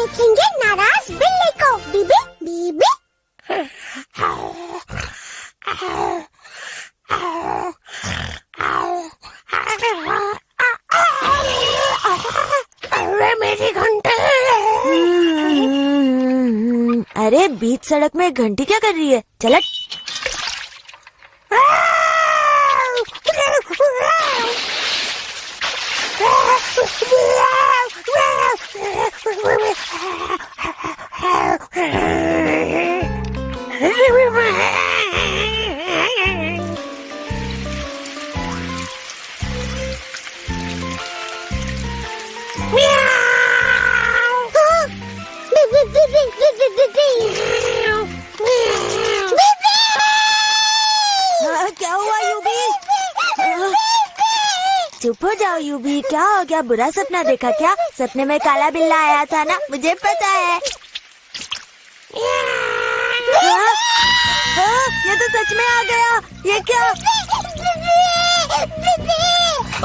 देखेंगे नाराज बिल्ली को। बीबी बीबी। अरे मेरी घंटी। अरे बीच सड़क में घंटी क्या कर रही है? चल क्या हुआ यूबी? चुप हो जाओ यूबी, क्या हो गया? बुरा सपना देखा क्या? सपने में काला बिल्ला आया था ना, मुझे पता है। ये तो सच में आ गया। ये क्या?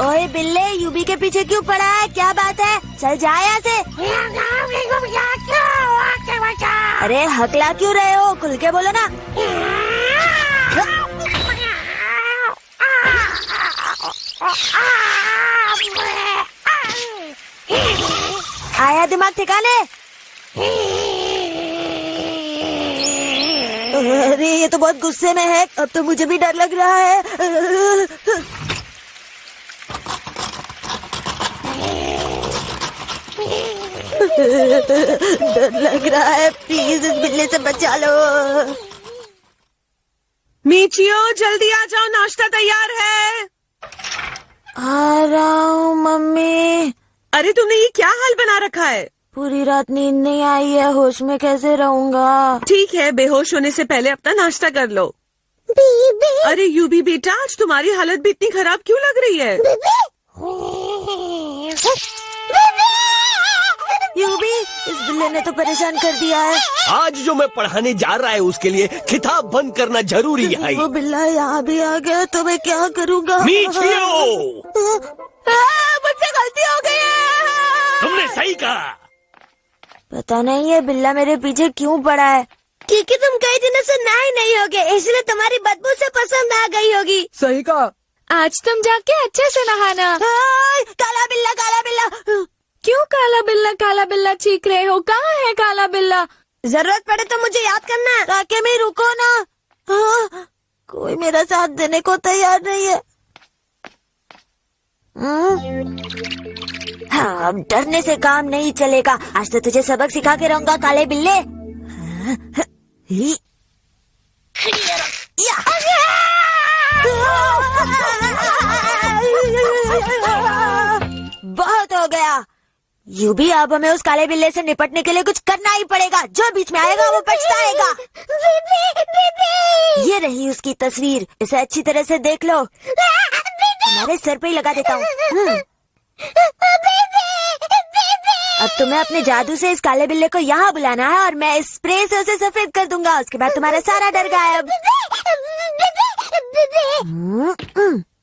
ओए बिल्ले, यूबी के पीछे क्यों पड़ा है? क्या बात है? चल जा यहाँ से। अरे हकला क्यों रहे हो? खुल के बोलो ना। आया दिमाग ठिकाने? अरे ये तो बहुत गुस्से में है। अब तो मुझे भी डर लग रहा है। डर लग रहा है, प्लीज इस बिल्ली से बचा लो। मीचियो जल्दी आ जाओ, नाश्ता तैयार है। आ रहा हूँ मम्मी। अरे तुमने ये क्या हाल बना रखा है? पूरी रात नींद नहीं आई है, होश में कैसे रहूँगा? ठीक है, बेहोश होने से पहले अपना नाश्ता कर लो। बीबी। अरे यूबी बेटा, आज तुम्हारी हालत भी इतनी खराब क्यों लग रही है? यूबी, इस बिल्ले ने तो परेशान कर दिया है। आज जो मैं पढ़ाने जा रहा है उसके लिए किताब बंद करना जरूरी है। वो बिल्ला यहाँ भी आ गया तो मैं क्या करूँगा? मीचियो, मुझसे गलती हो गई है। तुमने सही कहा। पता नहीं ये बिल्ला मेरे पीछे क्यों पड़ा है। क्योंकि तुम कई दिनों से नहाए नहीं होगे, इसलिए तुम्हारी बदबू से पसंद आ गई होगी। सही कहा। आज तुम जाके अच्छे से नहाना। काला बिल्ला, काला बिल्ला। क्यों काला बिल्ला चीख रहे हो? कहाँ है काला बिल्ला? जरूरत पड़े तो मुझे याद करना। राके में रुको ना। कोई मेरा साथ देने को तैयार नहीं है। हाँ, अब डरने से काम नहीं चलेगा। आज तो तुझे सबक सिखा के रहूंगा काले बिल्ले। बहुत हो गया यूबी, अब हमें उस काले बिल्ले से निपटने के लिए कुछ करना ही पड़ेगा। जो बीच में आएगा वो पछताएगा। ये रही उसकी तस्वीर, इसे अच्छी तरह से देख लो। तुम्हारे सर पे ही लगा देता हूँ। अब तुम्हें अपने जादू से इस काले बिल्ले को यहाँ बुलाना है और मैं इस स्प्रे से उसे सफेद कर दूंगा। उसके बाद तुम्हारा सारा डर गायब।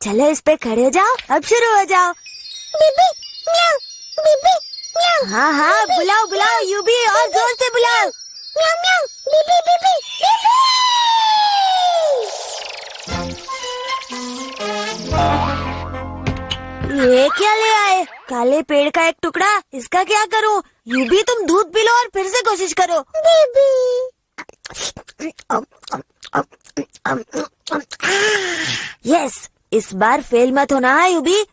चलो इस पे खड़े हो जाओ, अब शुरू हो जाओ। हाँ हाँ, बुलाओ बुलाओ यूबी, और जोर से बुलाओ। ये क्या ले आए? काले पेड़ का एक टुकड़ा, इसका क्या करूं? यूबी तुम दूध पी लो और फिर से कोशिश करो। यस, इस बार फेल मत होना है यूबी।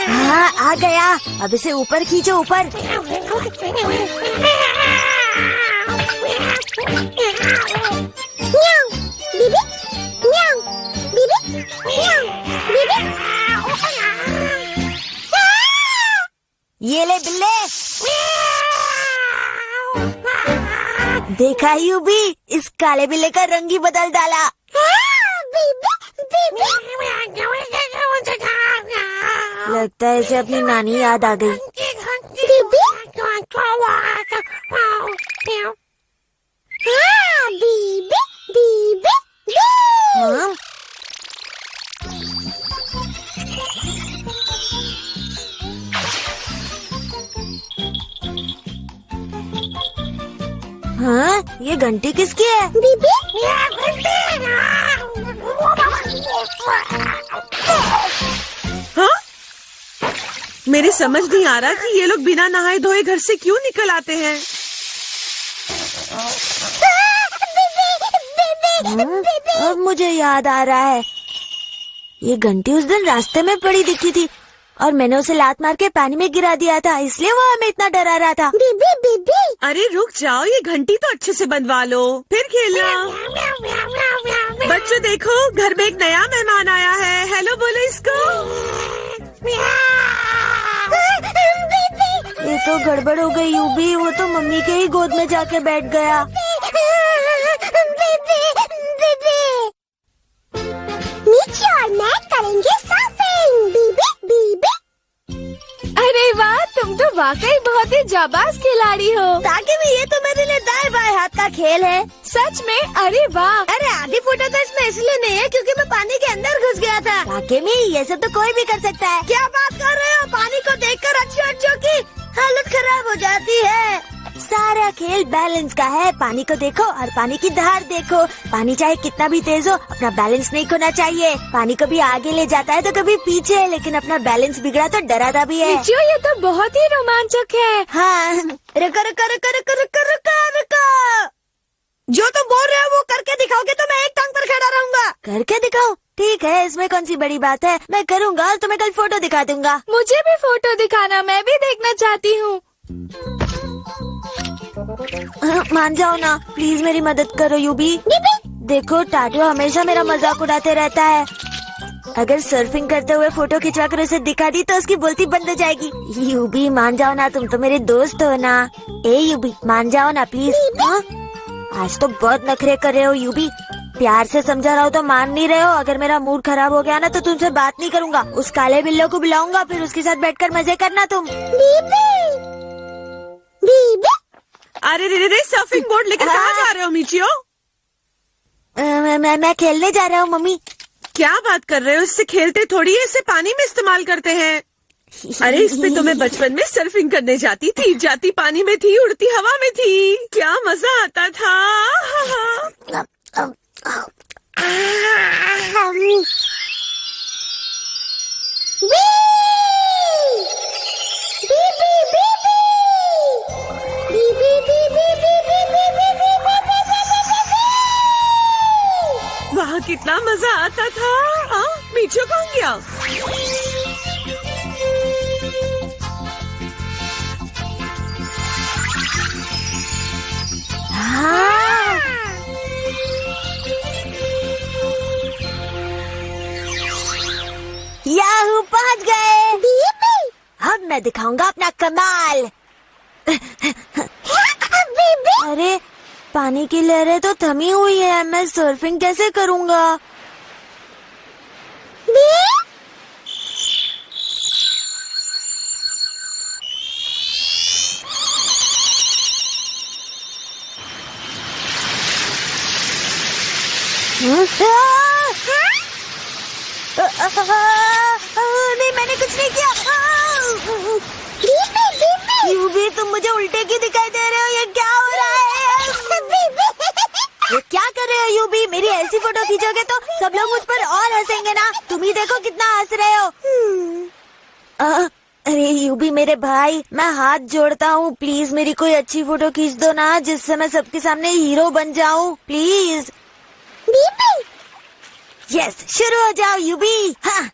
हाँ, आ गया। अब इसे ऊपर खींचो, ऊपर। ये ले बिल्ले। देखा यूबी, इस काले बिल्ले का रंग ही बदल डाला। लगता है इसे अपनी नानी याद आ गई। बीबी हाँ, बीबी बीबी हाँ? हाँ, ये घंटी किसकी है? बीबी हाँ? मेरे समझ नहीं आ रहा कि ये लोग बिना नहाए धोए घर से क्यों निकल आते हैं। अब मुझे याद आ रहा है, ये घंटी उस दिन रास्ते में पड़ी दिखी थी और मैंने उसे लात मार के पानी में गिरा दिया था, इसलिए वो हमें इतना डरा रहा था। बीबी बीबी अरे रुक जाओ, ये घंटी तो अच्छे से बनवा लो, फिर खेलना। बच्चों देखो, घर में एक नया मेहमान आया है। हेलो बोलो इसको। ये तो गड़बड़ हो गई यूबी, वो तो मम्मी के ही गोद में जाके बैठ गया। नीचे और मैं करेंगे सर्फिंग। बीबी बीबी अरे वाह, तुम तो वाकई बहुत ही जाबाज खिलाड़ी हो। ताकि भी ये तो मेरे लिए दाएं बाएं हाथ का खेल है। सच में? अरे वाह। अरे आधी फुटा तो इसमें इसलिए नहीं है क्योंकि मैं पानी के अंदर घुस गया था। ताकि में ये सब तो कोई भी कर सकता है। क्या बात कर रहे हो? पानी को देखकर अच्छों की हालत खराब हो जाती है। सारा खेल बैलेंस का है। पानी को देखो और पानी की धार देखो। पानी चाहे कितना भी तेज हो, अपना बैलेंस नहीं खोना चाहिए। पानी कभी आगे ले जाता है तो कभी पीछे, लेकिन अपना बैलेंस बिगड़ा तो डराता भी है। मिचियो, ये तो बहुत ही रोमांचक है। हाँ, रुको रुको रुको रुको रुको रुको रुको। जो तुम बोल रहे हो वो करके दिखाओगे तो मैं एक टांग पर खड़ा रहूंगा। करके दिखाओ? ठीक है, इसमें कौन सी बड़ी बात है, मैं करूँगा और तुम्हें कल फोटो दिखा दूंगा। मुझे भी फोटो दिखाना, मैं भी देखना चाहती हूँ। मान जाओ ना, प्लीज मेरी मदद करो यूबी। देखो, टाटू हमेशा मेरा मजाक उड़ाते रहता है। अगर सर्फिंग करते हुए फोटो खिंचवा कर उसे दिखा दी तो उसकी बोलती बंद हो जाएगी। यूबी मान जाओ ना, तुम तो मेरे दोस्त हो ना। ए यूबी मान जाओ ना प्लीज। हाँ? आज तो बहुत नखरे कर रहे हो यूबी। प्यार से समझा रहा हो तो मान नहीं रहे हो। अगर मेरा मूड खराब हो गया ना तो तुमसे बात नहीं करूंगा। उस काले बिल्लो को बुलाऊंगा, फिर उसके साथ बैठकर मजे करना तुम। बीबी अरे रे सर्फिंग बोर्ड लेकर कहाँ जा रहे हो मिचियो? मैं खेलने जा रहा हूँ मम्मी। क्या बात कर रहे हो? इससे खेलते थोड़ी है, इसे पानी में इस्तेमाल करते हैं। अरे इस पे तो मैं बचपन में सर्फिंग करने जाती थी। जाती पानी में थी, उड़ती हवा में थी, क्या मजा आता था। वहाँ कितना मजा आता था। मिचियो कहाँ गया? याहू, पहुंच गए। अब मैं दिखाऊंगा अपना कमाल। अरे पानी की लहरें तो थमी हुई है, मैं सर्फिंग कैसे करूंगा? नहीं, मैंने कुछ नहीं किया। यूबी, तुम मुझे उल्टे क्यों दिखाई दे रहे हो? ये क्या हो रहा है? ये क्या कर रहे हो यूबी? मेरी ऐसी फोटो खींचोगे तो सब लोग मुझ पर और हंसेंगे ना। तुम ही देखो कितना हंस रहे हो। अरे यूबी मेरे भाई, मैं हाथ जोड़ता हूँ, प्लीज मेरी कोई अच्छी फोटो खींच दो ना, जिससे मैं सबके सामने हीरो बन जाऊँ, प्लीज। यस, शुरू हो जाओ यूबी। हाँ।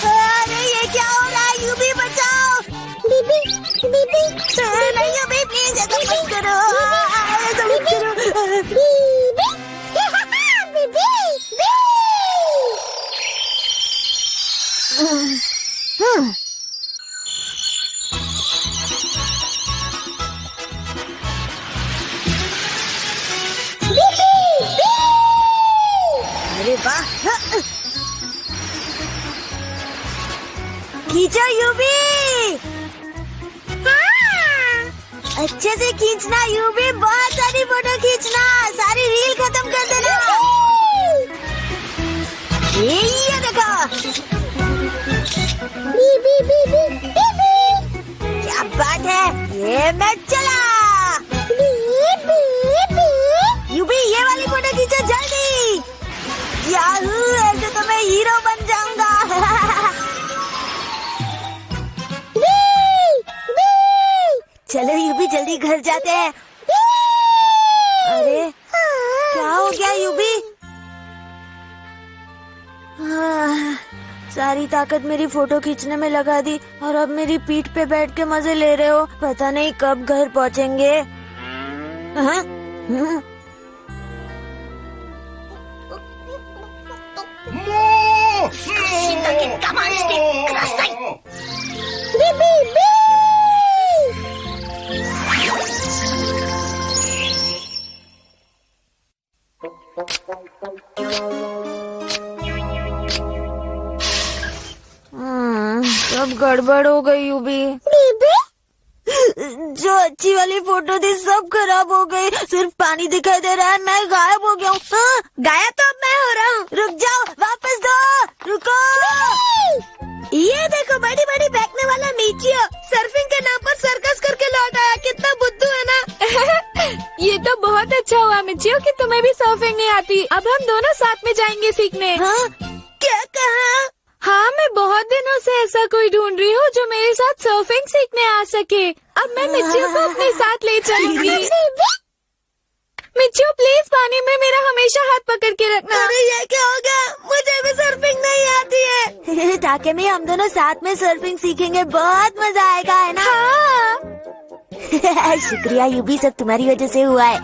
अरे ये क्या हो रहा है? यूबी बचाओ। बीबी बीबी नहीं यूबी, प्लीज ऐसा मत करो। ऐसा मत करो। बीबी खींचो यूबी। अच्छे से खींचना यूबी, बहुत सारी फोटो खींचना, सारी रील खत्म कर देना। ये देखो, क्या बात है, ये मैं चला। यूबी ये वाली फोटो खींचो जल्दी। याहू, ऐसे तो मैं हीरो बन जाऊंगा। चलो यूबी जल्दी घर जाते हैं। अरे क्या हो गया यूबी? सारी ताकत मेरी फोटो खींचने में लगा दी और अब मेरी पीठ पे बैठ के मजे ले रहे हो। पता नहीं कब घर पहुंचेंगे। सब गड़बड़ हो गई यूबी। जो अच्छी वाली फोटो थी सब खराब हो गई, सिर्फ पानी दिखाई दे रहा है, मैं गायब हो गया हूँ। गायब तो अब मैं हो रहा हूँ। रुक जाओ, वापस दो, रुको। ये देखो बड़ी बड़ी फेंकने वाला मीचियो सर्फिंग के नाम पर सर्कस करके लौट आया। कितना बुद्धू है ना। ये तो बहुत अच्छा हुआ मिचियो कि तुम्हें भी सर्फिंग नहीं आती। अब हम दोनों साथ में जाएंगे सीखने। हाँ? क्या कहा? हाँ, मैं बहुत दिनों से ऐसा कोई ढूंढ रही हूँ जो मेरे साथ सर्फिंग सीखने आ सके। अब मैं मिचियो को अपने साथ ले चलूंगी। मिचियो प्लीज पानी में मेरा हमेशा हाथ पकड़ के रखना। अरे ये क्या हो गया, मुझे भी सर्फिंग नहीं आती है। ताकि में हम दोनों साथ में सर्फिंग सीखेंगे, बहुत मजा आएगा, है ना? हाँ। शुक्रिया यूबी, सब तुम्हारी वजह से हुआ है।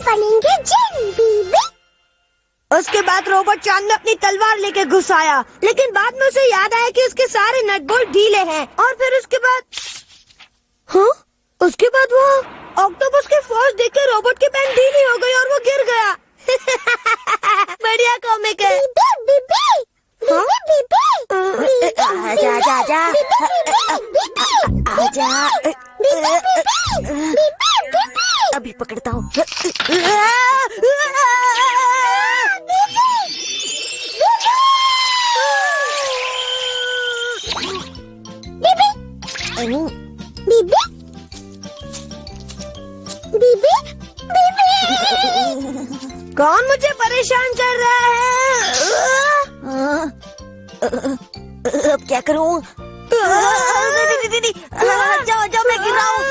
बनेंगे जिन बीबी। उसके बाद रोबोट चांद में अपनी तलवार लेके घुस आया, लेकिन बाद में उसे याद आया कि उसके सारे नट बोल्ट ढीले हैं। और फिर उसके बाद वो ऑक्टोपस के फौज देख के रोबोट की पैंट ढीली हो गई और वो गिर गया। बढ़िया कॉमिक है। आजा आजा आजा आजा, अभी पकड़ता हूँ। कौन मुझे परेशान कर रहा है? अब क्या करूँ? जाओ जाओ, मैं गिर रहा हूँ।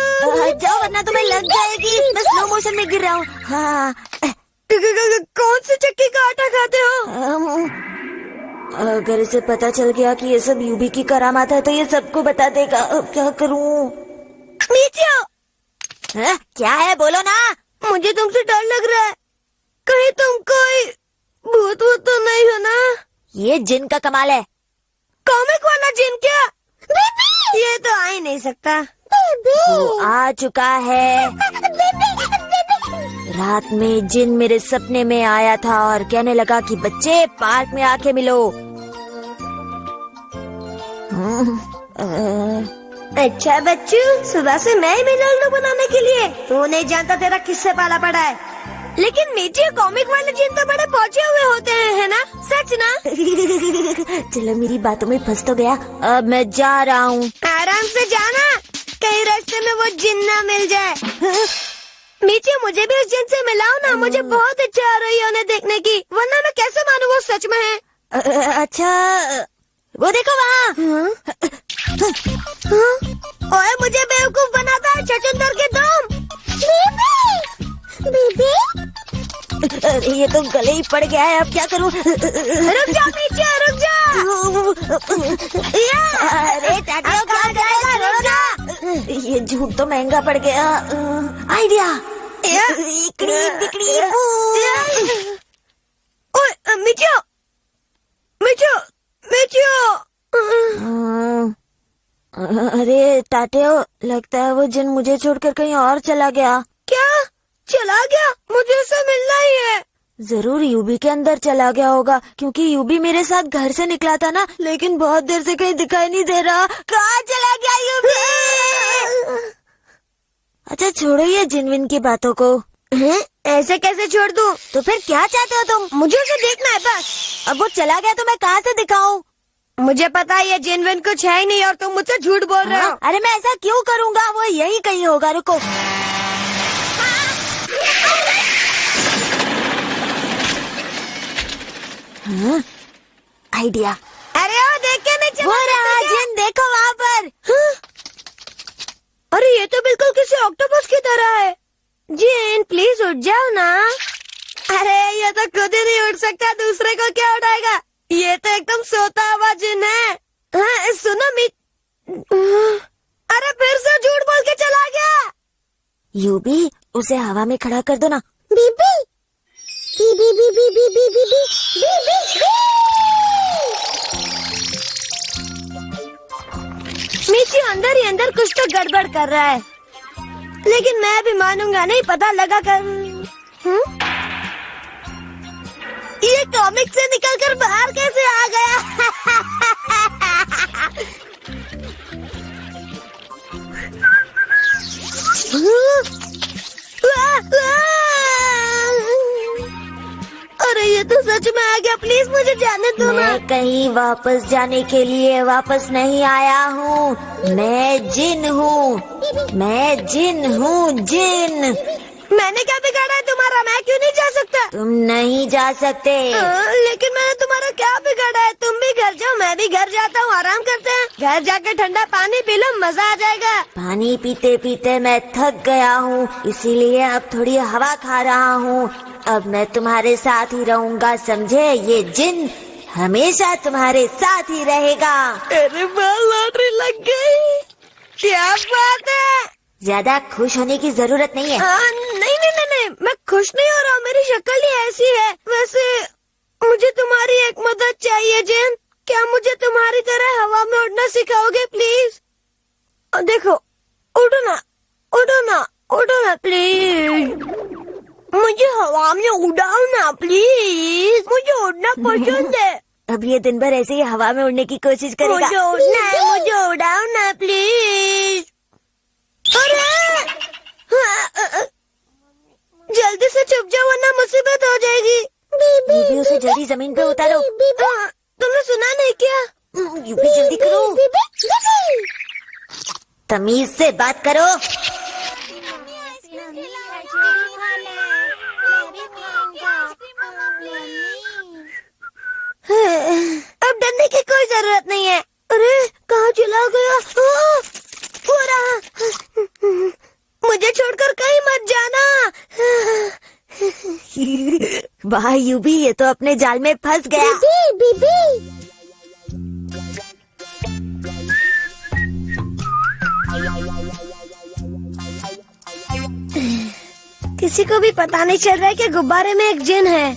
जाओ वरना तुम्हें लग जाएगी। मैं स्लो मोशन में गिर रहा हूँ। हाँ। कौन सी चक्की का आटा खाते हो? अगर इसे पता चल गया कि ये सब यूबी की करामात है तो ये सबको बता देगा। अब क्या करूँ? मीचियो, क्या है, बोलो ना। मुझे तुमसे डर लग रहा है। कहीं तुम कोई भूत वूत तो नहीं हो ना? ये जिन का कमाल है। कॉमिक वाला जिन क्या? ये तो आ ही नहीं सकता। वो आ चुका है। रात में जिन मेरे सपने में आया था और कहने लगा कि बच्चे पार्क में आके मिलो। अच्छा बच्चू, सुबह से मैं ही मिला उल्लू बनाने के लिए। तू नहीं जानता तेरा किससे पाला पड़ा है। लेकिन मीठी कॉमिक वाले जिन तो बड़े पहुंचे हुए होते हैं, है ना? सच ना? चलो मेरी बातों में फंस तो गया। अब मैं जा रहा हूँ। आराम से जाना, कहीं रास्ते में वो जिन ना मिल जाए। मीठी, मुझे भी उस जिन से मिलाओ ना। मुझे बहुत इच्छा आ रही है उन्हें देखने की, वरना मैं कैसे मानूं वो सच में है। अच्छा, वो देखो वहाँ। ओए, मुझे बेवकूफ बनाता है छछूंदर के तुम। बीबी, अरे ये तो गले ही पड़ गया है, अब क्या करूँ? रुक जा मीठी, रुक जा। अरे टाटियो, क्या करेगा? रुक जा। ये झूठ तो महंगा पड़ गया। आइडिया। इकड़ी बिकड़ी बू। ओए मिचियो, मिचियो, मिचियो। अरे टाटियो, लगता है वो जिन मुझे छोड़कर कहीं और चला गया। क्या? चला गया, मुझे उससे मिलना ही है। जरूर यूबी के अंदर चला गया होगा, क्योंकि यूबी मेरे साथ घर से निकला था ना, लेकिन बहुत देर से कहीं दिखाई नहीं दे रहा। कहाँ चला गया यूबी? अच्छा छोड़ो ये जिनविन की बातों को। ऐसे कैसे छोड़ दूं? तो फिर क्या चाहते हो तुम? मुझे उसे देखना है बस। अब वो चला गया तो मैं कहाँ से दिखाऊं? मुझे पता है ये जिनविन कुछ है ही नहीं और तुम मुझसे झूठ बोल रहे हो। अरे मैं ऐसा क्यों करूँगा, वो यही कहीं होगा, रुको। आइडिया। अरे वो देख के नहीं वो रहा जिन, देखो वहाँ पर। अरे ये तो बिल्कुल किसी ऑक्टोपस की तरह है। जिन प्लीज उठ जाओ ना। अरे ये तो खुद ही नहीं उठ सकता, दूसरे को क्या उठाएगा? ये तो एकदम सोता हुआ जिन है। हाँ, सुनो अरे फिर से झूठ बोल के चला गया। यूबी उसे हवा में खड़ा कर दो ना। बीबी बीबी बीबी बीबी बीबी बीबी। मीची अंदर ही अंदर कुछ तो गड़बड़ कर रहा है, लेकिन मैं भी मानूंगा नहीं, पता लगा कर। ये कॉमिक से निकलकर बाहर कैसे आ गया? अरे ये तो सच में आ गया, प्लीज मुझे जाने दो ना। मैं कहीं वापस जाने के लिए वापस नहीं आया हूँ। मैं जिन हूँ, मैं जिन हूँ, जिन। मैंने क्या बिगाड़ा है तुम्हारा? मैं क्यों नहीं जा सकता? तुम नहीं जा सकते। लेकिन मैंने तुम्हारा क्या बिगाड़ा है? तुम भी घर जाओ, मैं भी घर जाता हूँ, आराम करते हैं। घर जाके ठंडा पानी पी लो, मजा आ जाएगा। पानी पीते पीते मैं थक गया हूँ, इसीलिए अब थोड़ी हवा खा रहा हूँ। अब मैं तुम्हारे साथ ही रहूँगा, समझे? ये जिन हमेशा तुम्हारे साथ ही रहेगा। अरे वाह, लॉटरी लग गई, क्या बात है। ज्यादा खुश होने की जरूरत नहीं है। नहीं, मैं खुश नहीं हो रहा हूँ, मेरी शक्ल ही ऐसी है। वैसे मुझे तुम्हारी एक मदद चाहिए जिन। क्या मुझे तुम्हारी तरह हवा में उड़ना सिखाओगे प्लीज? देखो, उड़ो ना, उड़ो ना, उड़ो ना प्लीज। मुझे हवा में उड़ाओ ना प्लीज, मुझे उड़ना पसंद है। अब ये दिन भर ऐसे ही हवा में उड़ने की कोशिश करेगा। मुझे उड़ना है, मुझे उड़ाओ ना प्लीज। अरे जल्दी से छुप जाओ वरना मुसीबत हो जाएगी। यूबी उसे जल्दी जमीन पे उतारो। तुमने सुना नहीं क्या? यूबी जल्दी करो, तमीज से बात करो। अब डरने की कोई जरूरत नहीं है। अरे कहाँ चला गया? हो रहा, मुझे छोड़कर कहीं मत जाना। वाह यूबी, ये तो अपने जाल में फंस गया। बीबी किसी को भी पता नहीं चल रहा है कि गुब्बारे में एक जिन है।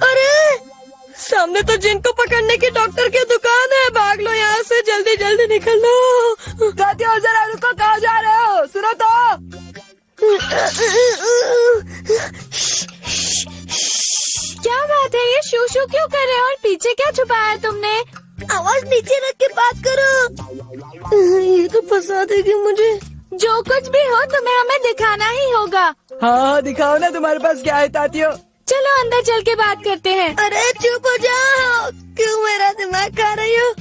अरे सामने तो जिन को पकड़ने की डॉक्टर की दुकान है, भाग लो यहाँ से, जल्दी जल्दी निकल लो। दादी जरा रुको, कहाँ जा रहे हो? सुनो तो। क्या बात है, ये शू शू क्यों कर रहे हो और पीछे क्या छुपाया तुमने? आवाज नीचे रख के बात करो, ये तो फंसा देगी मुझे। जो कुछ भी हो तुम्हें हमें दिखाना ही होगा। हाँ दिखाओ ना, तुम्हारे पास क्या है तातियो? चलो अंदर चल के बात करते हैं। अरे चुप हो जाओ, क्यों मेरा दिमाग खा रही हो?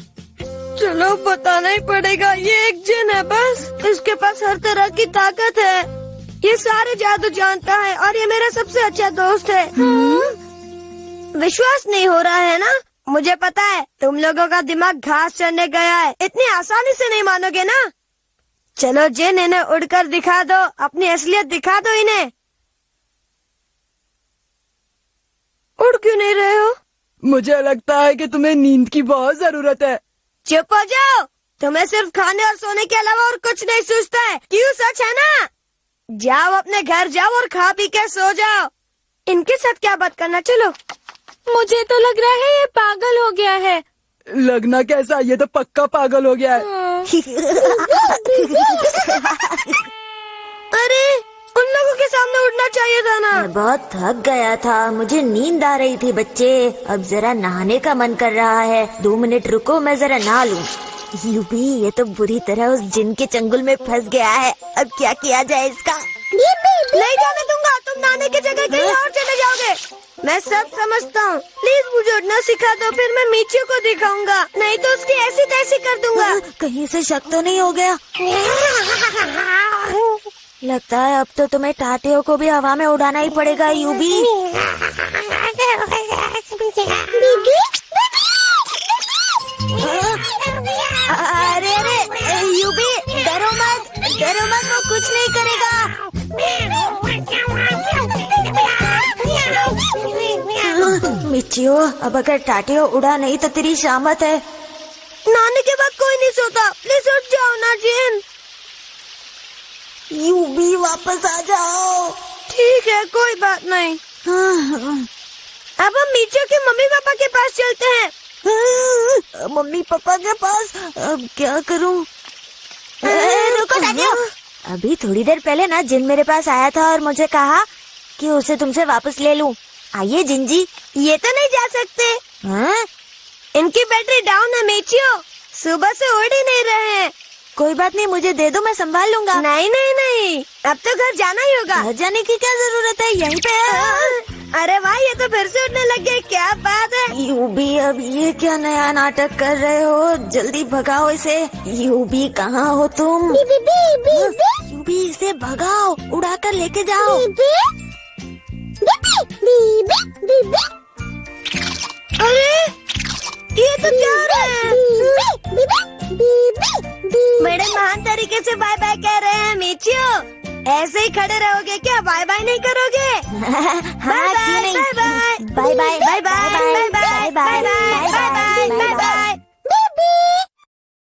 चलो बताना ही पड़ेगा, ये एक जिन है बस, इसके पास हर तरह की ताकत है, ये सारे जादू जानता है और ये मेरा सबसे अच्छा दोस्त है। विश्वास नहीं हो रहा है ना? मुझे पता है तुम लोगों का दिमाग घास चढ़ने गया है, इतनी आसानी से नहीं मानोगे ना। चलो जिन, इन्हें उड़कर दिखा दो, अपनी असलियत दिखा दो इन्हें। उड़ क्यों नहीं रहे हो? मुझे लगता है कि तुम्हें नींद की बहुत जरूरत है। चुप हो जाओ, तुम्हें सिर्फ खाने और सोने के अलावा और कुछ नहीं सूझता है, क्यों? सच है ना? जाओ अपने घर जाओ और खा पी के सो जाओ। इनके साथ क्या बात करना, चलो। मुझे तो लग रहा है ये पागल हो गया है। लगना कैसा, ये तो पक्का पागल हो गया है। अरे उन लोगों के सामने उड़ना चाहिए था ना। मैं बहुत थक गया था, मुझे नींद आ रही थी बच्चे। अब जरा नहाने का मन कर रहा है। 2 मिनट रुको, मैं जरा नहा लूं। यूबी, ये तो बुरी तरह उस जिन के चंगुल में फंस गया है। अब क्या किया जाए इसका? नहीं जाने दूंगा, तुम नहाने की जगह कहीं और चले जाओगे। मैं सब समझता हूँ, प्लीज मुझे उड़ना सिखा दो, फिर मैं मीचू को दिखाऊंगा, नहीं तो उसकी ऐसी तैसी कर दूंगा। कहीं से शक तो नहीं हो गया? लगता है अब तो तुम्हें टाटियों को भी हवा में उड़ाना ही पड़ेगा यूबी। अरे अरे यूबी, डरो मत, वो कुछ नहीं करेगा। मिचियो, अब अगर टाटियो उड़ा नहीं तो तेरी शामत है। नहाने के बाद कोई नहीं सोता, प्लीज उठ जाओ ना जिन। यूबी, वापस आ जाओ। ठीक है, कोई बात नहीं। अब हम मीचू के मम्मी पापा के पास चलते हैं। मम्मी पापा के पास? अब क्या करूं? रुको टाटियो, अभी थोड़ी देर पहले ना जिन मेरे पास आया था और मुझे कहा कि उसे तुमसे वापस ले लूं। आइए जिन जी। ये तो नहीं जा सकते। हाँ? इनकी बैटरी डाउन है मीचियो, सुबह से उड़ ही नहीं रहे हैं। कोई बात नहीं, मुझे दे दो, मैं संभाल लूंगा। नहीं नहीं नहीं, अब तो घर जाना ही होगा। घर जाने की क्या जरूरत है, यहीं पे है। अरे वाह, ये तो फिर से उड़ने लग गए, क्या बात है। यूबी, अब ये क्या नया नाटक कर रहे हो? जल्दी भगाओ इसे। यूबी, कहाँ हो तुम? यूबी, इसे भगाओ, उड़ा कर लेके जाओ। अरे ये तो जा रहे हैं। बड़े महान तरीके से बाय बाय कह रहे हैं मीचियो। ऐसे ही खड़े रहोगे क्या? बाय बाय नहीं करोगे? हाँ,